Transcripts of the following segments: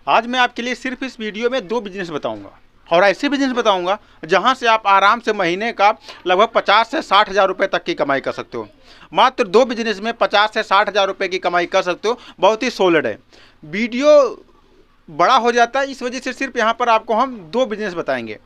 आज मैं आपके लिए सिर्फ इस वीडियो में 2 बिजनेस बताऊंगा और ऐसे बिजनेस बताऊंगा जहां से आप आराम से महीने का लगभग 50 से 60 हज़ार रुपये तक की कमाई कर सकते हो। मात्र 2 बिजनेस में 50 से 60 हज़ार रुपये की कमाई कर सकते हो। बहुत ही सॉलिड है। वीडियो बड़ा हो जाता है, इस वजह से सिर्फ यहाँ पर आपको हम 2 बिजनेस बताएंगे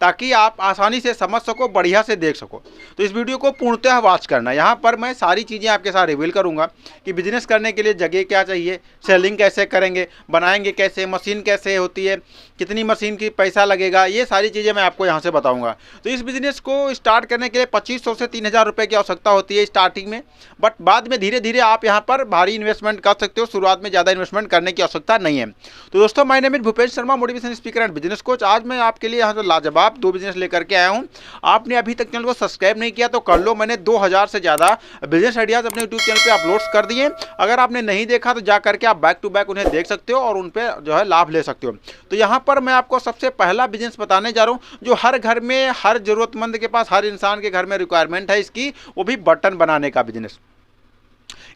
ताकि आप आसानी से समझ सको, बढ़िया से देख सको। तो इस वीडियो को पूर्णतः वॉच करना। यहाँ पर मैं सारी चीज़ें आपके साथ रिवील करूँगा कि बिजनेस करने के लिए जगह क्या चाहिए, सेलिंग कैसे करेंगे, बनाएंगे कैसे, मशीन कैसे होती है, कितनी मशीन की पैसा लगेगा, ये सारी चीज़ें मैं आपको यहाँ से बताऊँगा। तो इस बिज़नेस को स्टार्ट करने के लिए 2500 से 3000 रुपये की आवश्यकता होती है स्टार्टिंग में, बट बाद में धीरे धीरे आप यहाँ पर भारी इन्वेस्टमेंट कर सकते हो। शुरुआत में ज़्यादा इन्वेस्टमेंट करने की आवश्यकता नहीं है। तो दोस्तों, my name is Bhupesh Sharma, motivation speaker and business coach. आज मैं आपके लिए यहाँ से लाजवाब 2 बिजनेस लेकर के आया हूँ। आपने अभी तक चैनल को सब्सक्राइब नहीं किया तो कर लो। मैंने 2000 से ज़्यादा बिजनेस आइडियाज़ अपने यूट्यूब चैनल पे अपलोड्स कर दिए। अगर आपने नहीं देखा तो जा करके आप बैक टू बैक उन्हें देख सकते हो और उन पर जो है लाभ ले सकते हो। तो यहाँ पर मैं आपको सबसे पहला बिजनेस बताने जा रहा हूँ जो हर घर में, हर ज़रूरतमंद के पास, हर इंसान के घर में रिक्वायरमेंट है इसकी, वो भी बटन बनाने का बिजनेस।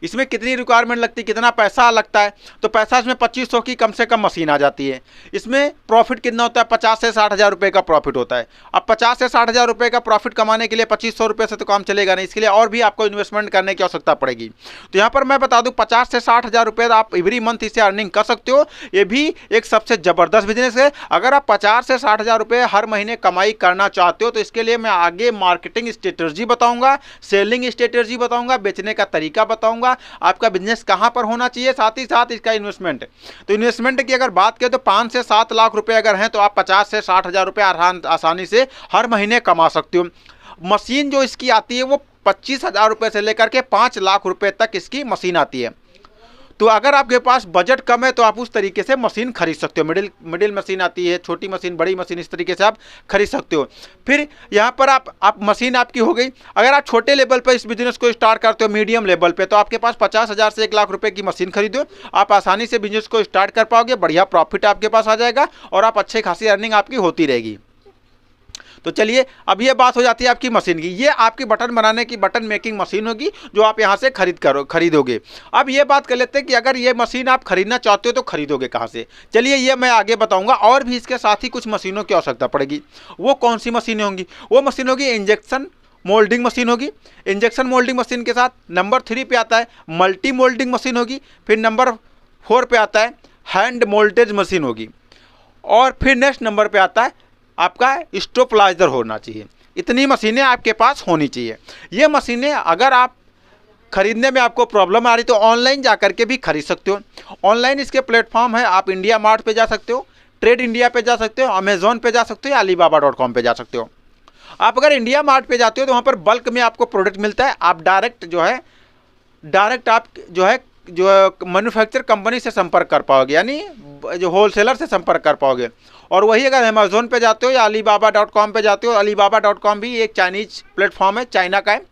इसमें कितनी रिक्वायरमेंट लगती है, कितना पैसा लगता है? तो पैसा इसमें 2500 की कम से कम मशीन आ जाती है। इसमें प्रॉफिट कितना होता है? 50 से 60 हज़ार रुपये का प्रॉफिट होता है। अब 50 से 60 हज़ार रुपये का प्रॉफिट कमाने के लिए 2500 रुपये से तो काम चलेगा नहीं, इसके लिए और भी आपको इन्वेस्टमेंट करने की आवश्यकता पड़ेगी। तो यहाँ पर मैं बता दूँ 50 से 60 हज़ार रुपये आप एवरी मंथ इससे अर्निंग कर सकते हो। ये भी एक सबसे ज़बरदस्त बिजनेस है। अगर आप 50 से 60 हज़ार रुपये हर महीने कमाई करना चाहते हो तो इसके लिए मैं आगे मार्केटिंग स्ट्रेटजी बताऊँगा, सेलिंग स्ट्रेटजी बताऊँगा, बेचने का तरीका बताऊँगा, आपका बिजनेस कहां पर होना चाहिए, साथ ही साथ इसका इन्वेस्टमेंट। तो इन्वेस्टमेंट की अगर बात करें तो 5 से 7 लाख रुपए अगर हैं तो आप 50 से 60 हज़ार रुपये आसानी से हर महीने कमा सकते हो। मशीन जो इसकी आती है वो 25 हज़ार रुपये से लेकर के 5 लाख रुपए तक इसकी मशीन आती है। तो अगर आपके पास बजट कम है तो आप उस तरीके से मशीन खरीद सकते हो। मिडिल मशीन आती है, छोटी मशीन, बड़ी मशीन, इस तरीके से आप खरीद सकते हो। फिर यहाँ पर आप मशीन आपकी हो गई। अगर आप छोटे लेवल पर इस बिजनेस को स्टार्ट करते हो, मीडियम लेवल पे, तो आपके पास 50 हज़ार से 1 लाख रुपए की मशीन खरीदो, आप आसानी से बिजनेस को स्टार्ट कर पाओगे, बढ़िया प्रॉफिट आपके पास आ जाएगा और आप अच्छे खासी अर्निंग आपकी होती रहेगी। तो चलिए, अब ये बात हो जाती है आपकी मशीन की। ये आपकी बटन बनाने की, बटन मेकिंग मशीन होगी जो आप यहाँ से खरीदोगे। अब ये बात कर लेते हैं कि अगर ये मशीन आप खरीदना चाहते हो तो खरीदोगे कहाँ से। चलिए, ये मैं आगे बताऊँगा। और भी इसके साथ ही कुछ मशीनों की आवश्यकता पड़ेगी। वो कौन सी मशीनें होंगी? वो मशीन होगी इंजेक्शन मोल्डिंग मशीन होगी। इंजेक्शन मोल्डिंग मशीन के साथ नंबर 3 पे आता है मल्टी मोल्डिंग मशीन होगी। फिर नंबर 4 पे आता है हैंड मोल्टेज मशीन होगी। और फिर नेक्स्ट नंबर पे आता है आपका स्टोपलाइजर होना चाहिए। इतनी मशीनें आपके पास होनी चाहिए। ये मशीनें अगर आप खरीदने में आपको प्रॉब्लम आ रही तो ऑनलाइन जा कर के भी खरीद सकते हो। ऑनलाइन इसके प्लेटफॉर्म है। आप इंडिया मार्ट पे जा सकते हो, ट्रेड इंडिया पे जा सकते हो, अमेजोन पे जा सकते हो या alibaba.com पे जा सकते हो। आप अगर इंडिया मार्ट पे जाते हो तो वहाँ पर बल्क में आपको प्रोडक्ट मिलता है। आप डायरेक्ट आप जो मैन्युफैक्चर कंपनी से संपर्क कर पाओगे, यानी जो होलसेलर से संपर्क कर पाओगे। और वही अगर अमेजोन पे जाते हो या alibaba.com पे जाते हो, alibaba.com भी एक चाइनीज प्लेटफॉर्म है, चाइना का है,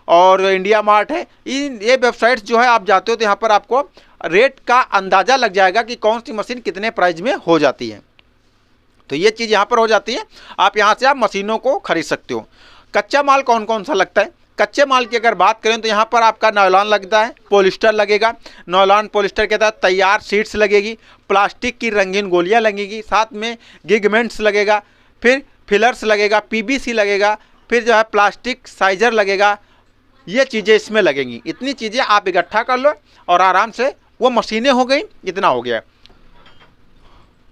और इंडिया मार्ट है। ये वेबसाइट्स जो है आप जाते हो तो यहाँ पर आपको रेट का अंदाज़ा लग जाएगा कि कौन सी मशीन कितने प्राइस में हो जाती है। तो ये चीज़ यहाँ पर हो जाती है। आप यहाँ से आप मशीनों को खरीद सकते हो। कच्चा माल कौन कौन सा लगता है? कच्चे माल की अगर बात करें तो यहाँ पर आपका नायलॉन लगता है, पॉलिस्टर लगेगा। नायलॉन पॉलिस्टर के साथ तैयार शीट्स लगेगी, प्लास्टिक की रंगीन गोलियाँ लगेगी, साथ में गिगमेंट्स लगेगा, फिर फिलर्स लगेगा, पीवीसी लगेगा, फिर जो है प्लास्टिक साइजर लगेगा। ये चीज़ें इसमें लगेंगी। इतनी चीज़ें आप इकट्ठा कर लो और आराम से वो मशीनें हो गई। इतना हो गया।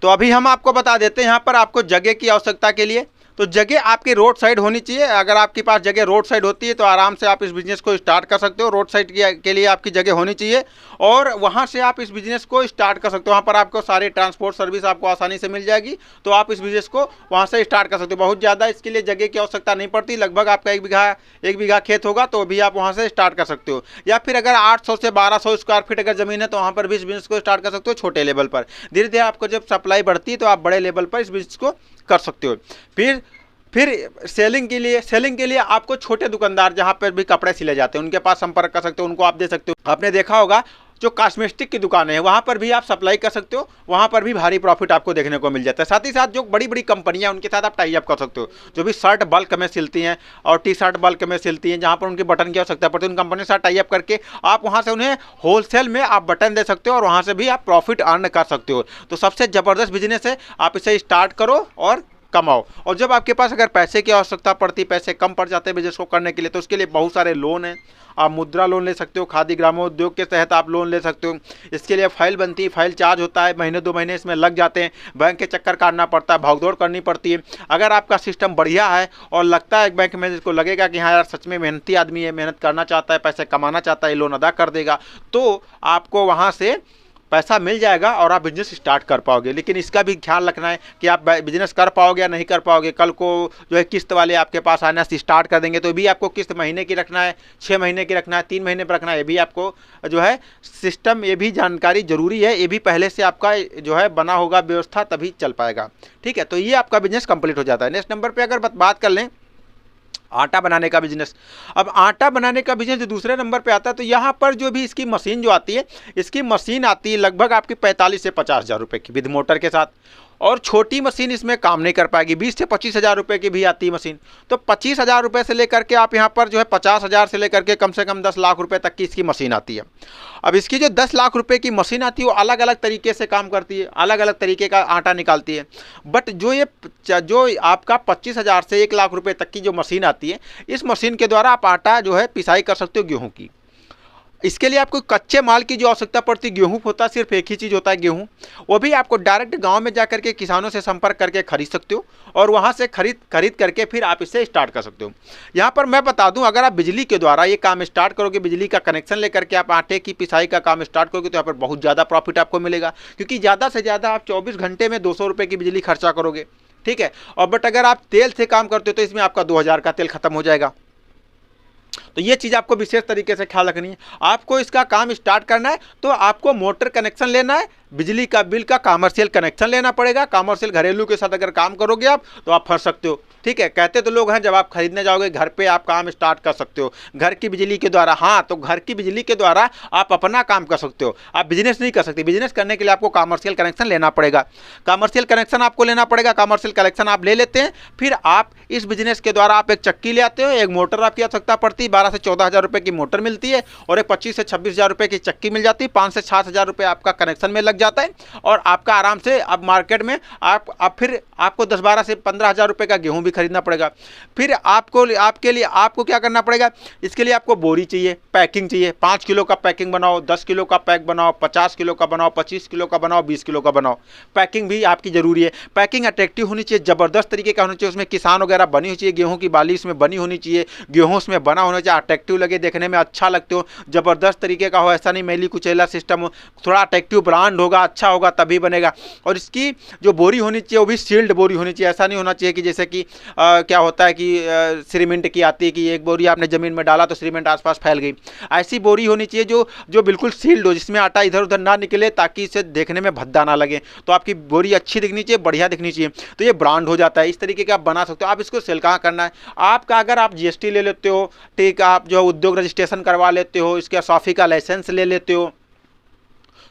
तो अभी हम आपको बता देते हैं यहाँ पर आपको जगह की आवश्यकता के लिए। तो जगह आपकी रोड साइड होनी चाहिए। अगर आपके पास जगह रोड साइड होती है तो आराम से आप इस बिज़नेस को स्टार्ट कर सकते हो। रोड साइड के लिए आपकी जगह होनी चाहिए और वहाँ से आप इस बिज़नेस को स्टार्ट कर सकते हो। वहाँ पर आपको सारी ट्रांसपोर्ट सर्विस आपको आसानी से मिल जाएगी, तो आप इस बिज़नेस को वहाँ से स्टार्ट कर सकते हो। बहुत ज़्यादा इसके लिए जगह की आवश्यकता नहीं पड़ती। लगभग आपका एक बीघा खेत होगा तो भी आप वहाँ से स्टार्ट कर सकते हो। या फिर अगर 800 से 1200 स्क्वायर फीट अगर ज़मीन है तो वहाँ पर भी इस बिज़नेस को स्टार्ट कर सकते हो छोटे लेवल पर। धीरे धीरे आपको जब सप्लाई बढ़ती है तो आप बड़े लेवल पर इस बिज़नेस को कर सकते हो। फिर सेलिंग के लिए आपको छोटे दुकानदार जहाँ पर भी कपड़े सिले जाते हैं उनके पास संपर्क कर सकते हो, उनको आप दे सकते हो। आपने देखा होगा जो कॉस्मेटिक की दुकानें हैं वहाँ पर भी आप सप्लाई कर सकते हो, वहाँ पर भी भारी प्रॉफिट आपको देखने को मिल जाता है। साथ ही साथ जो बड़ी बड़ी कंपनियाँ उनके साथ आप टाई अप कर सकते हो, जो भी शर्ट बल्क में सिलती हैं और टी शर्ट बल्क में सिलती हैं, जहाँ पर उनके बटन की आवश्यकता पड़ती है, उन कंपनी के साथ टाई अप करके आप वहाँ से उन्हें होलसेल में आप बटन दे सकते हो और वहाँ से भी आप प्रॉफिट अर्न कर सकते हो। तो सबसे ज़बरदस्त बिजनेस है, आप इसे स्टार्ट करो और कमाओ। और जब आपके पास अगर पैसे की आवश्यकता पड़ती, पैसे कम पड़ जाते हैं बिजनेस को करने के लिए, तो उसके लिए बहुत सारे लोन हैं। आप मुद्रा लोन ले सकते हो, खादी ग्रामोद्योग के तहत आप लोन ले सकते हो। इसके लिए फाइल बनती है, फाइल चार्ज होता है, महीने 2 महीने इसमें लग जाते हैं, बैंक के चक्कर काटना पड़ता है, भागदौड़ करनी पड़ती है। अगर आपका सिस्टम बढ़िया है और लगता है बैंक में जिसको लगेगा कि हाँ यार सच में मेहनती आदमी है, मेहनत करना चाहता है, पैसे कमाना चाहता है, लोन अदा कर देगा, तो आपको वहाँ से पैसा मिल जाएगा और आप बिजनेस स्टार्ट कर पाओगे। लेकिन इसका भी ख्याल रखना है कि आप बिजनेस कर पाओगे या नहीं कर पाओगे। कल को जो है किस्त वाले आपके पास आना स्टार्ट कर देंगे, तो भी आपको किस्त महीने की रखना है, 6 महीने की रखना है, 3 महीने पर रखना है, ये भी आपको जो है सिस्टम, ये भी जानकारी जरूरी है, ये भी पहले से आपका जो है बना होगा व्यवस्था, तभी चल पाएगा। ठीक है, तो ये आपका बिजनेस कंप्लीट हो जाता है। नेक्स्ट नंबर पर अगर बात कर लें आटा बनाने का बिजनेस। अब आटा बनाने का बिजनेस जो दूसरे नंबर पे आता है, तो यहाँ पर जो भी इसकी मशीन जो आती है, इसकी मशीन आती है लगभग आपकी 45 से 50 हज़ार रुपये की विद मोटर के साथ। और छोटी मशीन इसमें काम नहीं कर पाएगी, 20 से 25 हज़ार रुपये की भी आती है मशीन। तो 25 हज़ार रुपये से लेकर के आप यहाँ पर जो है 50 हज़ार से लेकर के कम से कम 10 लाख रुपये तक की इसकी मशीन आती है। अब इसकी जो 10 लाख रुपए की मशीन आती है वो अलग अलग तरीके से काम करती है, अलग अलग तरीके का आटा निकालती है। बट जो आपका 25 हज़ार से 1 लाख रुपए तक की जो मशीन आती है, इस मशीन के द्वारा आप आटा जो है पिसाई कर सकते हो गेहूँ की। इसके लिए आपको कच्चे माल की जो आवश्यकता पड़ती है, गेहूँ होता है, सिर्फ एक ही चीज़ होता है गेहूँ, वो भी आपको डायरेक्ट गांव में जाकर के किसानों से संपर्क करके खरीद सकते हो और वहां से खरीद करके फिर आप इसे स्टार्ट कर सकते हो। यहाँ पर मैं बता दूं, अगर आप बिजली के द्वारा ये काम स्टार्ट करोगे, बिजली का कनेक्शन लेकर के आप आटे की पिसाई का काम स्टार्ट करोगे, तो यहाँ पर बहुत ज़्यादा प्रॉफिट आपको मिलेगा, क्योंकि ज़्यादा से ज़्यादा आप 24 घंटे में 200 रुपये की बिजली खर्चा करोगे। ठीक है, और बट अगर आप तेल से काम करते हो तो इसमें आपका 2000 का तेल खत्म हो जाएगा। तो ये चीज़ आपको विशेष तरीके से ख्याल रखनी है। आपको इसका काम स्टार्ट करना है तो आपको मोटर कनेक्शन लेना है, बिजली का बिल का कमर्शियल कनेक्शन लेना पड़ेगा। कमर्शियल घरेलू के साथ अगर काम करोगे आप तो आप फंस सकते हो। ठीक है, कहते तो लोग हैं जब आप खरीदने जाओगे घर पे आप काम स्टार्ट कर सकते हो घर की बिजली के द्वारा। हाँ, तो घर की बिजली के द्वारा आप अपना काम कर सकते हो, आप बिजनेस नहीं कर सकते। बिजनेस करने के लिए आपको कमर्शियल कनेक्शन लेना पड़ेगा। कमर्शियल कनेक्शन आपको लेना पड़ेगा। कमर्शियल कनेक्शन आप ले लेते हैं, फिर आप इस बिजनेस के द्वारा आप एक चक्की ले आते हो, एक मोटर आपकी आवश्यकता पड़ती है, 12 से 14 हज़ार रुपये की मोटर मिलती है और एक 25 से 26 हज़ार रुपये की चक्की मिल जाती है। 5 से 7 हज़ार रुपये आपका कनेक्शन में लग जाता है और आपका आराम से अब मार्केट में आप फिर आपको 10-12 से 15 हज़ार रुपये का गेहूँ भी खरीदना पड़ेगा। फिर आपके लिए आपको क्या करना पड़ेगा, इसके लिए आपको बोरी चाहिए, पैकिंग चाहिए। 5 किलो का पैकिंग बनाओ, 10 किलो का पैक बनाओ, 50 किलो का बनाओ, 25 किलो का बनाओ, 20 किलो का बनाओ। पैकिंग भी आपकी ज़रूरी है। पैकिंग अट्रैक्टिव होनी चाहिए, ज़बरदस्त तरीके का होना चाहिए, उसमें किसान वगैरह बनी हुई चाहिए, गेहूँ की बाली उसमें बनी होनी चाहिए, गेहूँ उसमें बना होना चाहिए, अट्रैक्टिव लगे, देखने में अच्छा लगते हो, ज़बरदस्त तरीके का हो, ऐसा नहीं मैली कुचैला सिस्टम हो, थोड़ा अट्रैक्टिव ब्रांड होगा, अच्छा होगा तभी बनेगा। और इसकी जो बोरी होनी चाहिए वो भी सील्ड बोरी होनी चाहिए। ऐसा नहीं होना चाहिए कि जैसे कि क्या होता है कि सीमेंट की आती है कि एक बोरी आपने ज़मीन में डाला तो सीमेंट आसपास फैल गई। ऐसी बोरी होनी चाहिए जो बिल्कुल सील्ड हो, जिसमें आटा इधर उधर ना निकले, ताकि इसे देखने में भद्दा ना लगे। तो आपकी बोरी अच्छी दिखनी चाहिए, बढ़िया दिखनी चाहिए, तो ये ब्रांड हो जाता है। इस तरीके का आप बना सकते हो। आप इसको सेल कहाँ करना है, आपका अगर आप GST ले लेते हो, ठीक, आप जो उद्योग रजिस्ट्रेशन करवा लेते हो, इसके सॉफी का लाइसेंस ले लेते हो,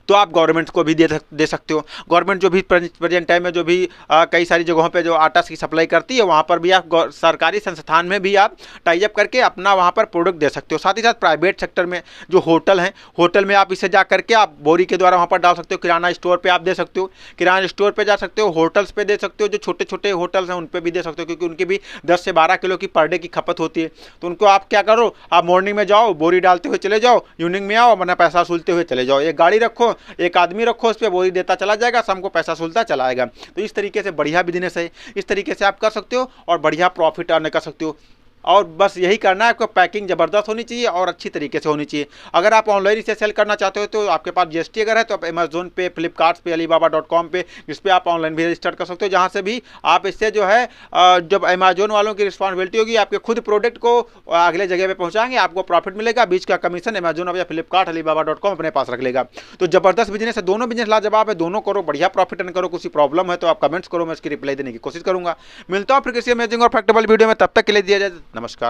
तो आप गवर्नमेंट को भी दे सकते हो। गवर्नमेंट जो भी प्रेजेंट टाइम में जो भी कई सारी जगहों पे जो आटा की सप्लाई करती है, वहाँ पर भी आप सरकारी संस्थान में भी आप टाई अप करके अपना वहाँ पर प्रोडक्ट दे सकते हो। साथ ही साथ प्राइवेट सेक्टर में जो होटल हैं, होटल में आप इसे जा करके आप बोरी के द्वारा वहाँ पर डाल सकते हो। किराना स्टोर पर आप दे सकते हो, किराना स्टोर पर जा सकते हो, होटल्स पर दे सकते हो, जो छोटे छोटे होटल्स हैं उन पर भी दे सकते हो, क्योंकि उनकी भी 10 से 12 किलो की पर डे की खपत होती है। तो उनको आप क्या करो, आप मॉर्निंग में जाओ, बोरी डालते हुए चले जाओ, इवनिंग में आओ, अपना पैसा वसूलते हुए चले जाओ। एक गाड़ी रखो, एक आदमी रखो, उस पर बोरी देता चला जाएगा, शाम को पैसा सुलता चला आएगा। तो इस तरीके से बढ़िया बिजनेस है, इस तरीके से आप कर सकते हो और बढ़िया प्रॉफिट अर्न कर सकते हो। और बस यही करना है, आपको पैकिंग ज़बरदस्त होनी चाहिए और अच्छी तरीके से होनी चाहिए। अगर आप ऑनलाइन इसे सेल करना चाहते हो तो आपके पास GST अगर है तो आप अमेजोन पे, फ्लिपकार्ट पे, alibaba.com पे, इस पर आप ऑनलाइन भी रजिस्टर कर सकते हो, जहाँ से भी आप इससे जो है जब अमेजोन वालों की रिस्पॉन्सिबिलिटी होगी, आपके खुद प्रोडक्ट को अगले जगह पर पहुँचाएंगे, आपको प्रॉफिट मिलेगा, बीच का कमीशन अमेजोन या फ्लिपकार्ट, alibaba.com अपने पास रख लेगा। तो ज़बरदस्त बिजनेस है, दोनों बिजनेस लाजवाब है, दोनों करो, बढ़िया प्रॉफिट अर्न करो। कुछ प्रॉब्लम है तो आप कमेंट्स करो, मैं उसकी रिप्लाई देने की कोशिश करूँगा। मिलता हूँ फिर किसी अमेजिंग और फैक्टेबल वीडियो में, तब तक के लिए दिया जाए नमस्कार।